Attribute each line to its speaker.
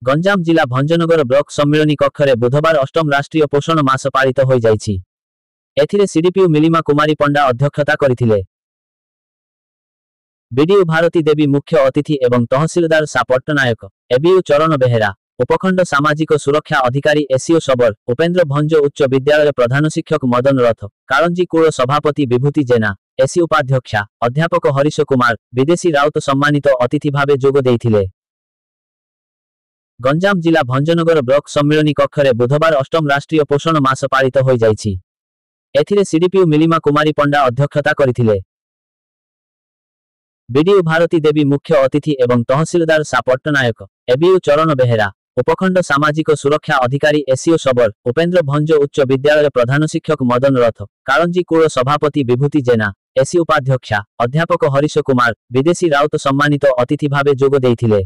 Speaker 1: ଗଞ୍ଜାମ ଜିଲ୍ଲା ଭଞ୍ଜନଗର ବ୍ଲକ ସମ୍ମିଳନୀ କକ୍ଷରେ ବୁଧବାର ଅଷ୍ଟମ ରାଷ୍ଟ୍ରୀୟ ପୋଷଣ ମାସ ପାଳିତ ହୋଇଯାଇଛି। ଏଥିରେ ସିଡିପିଓ ମିଲିମା କୁମାରୀ ପଣ୍ଡା ଅଧ୍ୟକ୍ଷତା କରିଥିଲେ। ବିଡିଓ ଭାରତୀ ଦେବୀ ମୁଖ୍ୟ ଅତିଥି ଏବଂ ତହସିଲଦାର ସା ପଟ୍ଟନାୟକ, ଏବିୟୁ ଚରଣ ବେହେରା, ଉପଖଣ୍ଡ ସାମାଜିକ ସୁରକ୍ଷା ଅଧିକାରୀ ଏସିଓ ସବର, ଉପେନ୍ଦ୍ର ଭଞ୍ଜ ଉଚ୍ଚ ବିଦ୍ୟାଳୟ ପ୍ରଧାନ ଶିକ୍ଷକ ମଦନ ରଥ, କାଳଞ୍ଜି କୂଳ ସଭାପତି ବିଭୂତି ଜେନା, ଏସି ଉପାଧ୍ୟକ୍ଷା ଅଧ୍ୟାପକ ହରିଶ କୁମାର, ବିଦେଶୀ ରାଉତ ସମ୍ମାନିତ ଅତିଥି ଭାବେ ଯୋଗ ଦେଇଥିଲେ। ଗଞ୍ଜାମ ଜିଲ୍ଲା ଭଞ୍ଜନଗର ବ୍ଲକ ସମ୍ମିଳନୀ କକ୍ଷରେ ବୁଧବାର ଅଷ୍ଟମ ରାଷ୍ଟ୍ରୀୟ ପୋଷଣ ମାସ ପାଳିତ ହୋଇଯାଇଛି। ଏଥିରେ ସିଡିପିଓ ମିଲିମା କୁମାରୀ ପଣ୍ଡା ଅଧ୍ୟକ୍ଷତା କରିଥିଲେ। ବିଡିଓ ଭାରତୀ ଦେବୀ ମୁଖ୍ୟ ଅତିଥି ଏବଂ ତହସିଲଦାର ସା ପଟ୍ଟନାୟକ, ଏବିୟୁ ଚରଣ ବେହେରା, ଉପଖଣ୍ଡ ସାମାଜିକ ସୁରକ୍ଷା ଅଧିକାରୀ ଏସିଓ ସବର, ଉପେନ୍ଦ୍ର ଭଞ୍ଜ ଉଚ୍ଚ ବିଦ୍ୟାଳୟ ପ୍ରଧାନ ଶିକ୍ଷକ ମଦନ ରଥ, କାଳଞ୍ଜି କୂଳ ସଭାପତି ବିଭୂତି ଜେନା, ଏସି ଉପାଧ୍ୟକ୍ଷା ଅଧ୍ୟାପକ ହରିଶ କୁମାର, ବିଦେଶୀ ରାଉତ ସମ୍ମାନିତ ଅତିଥି ଭାବେ ଯୋଗ ଦେଇଥିଲେ।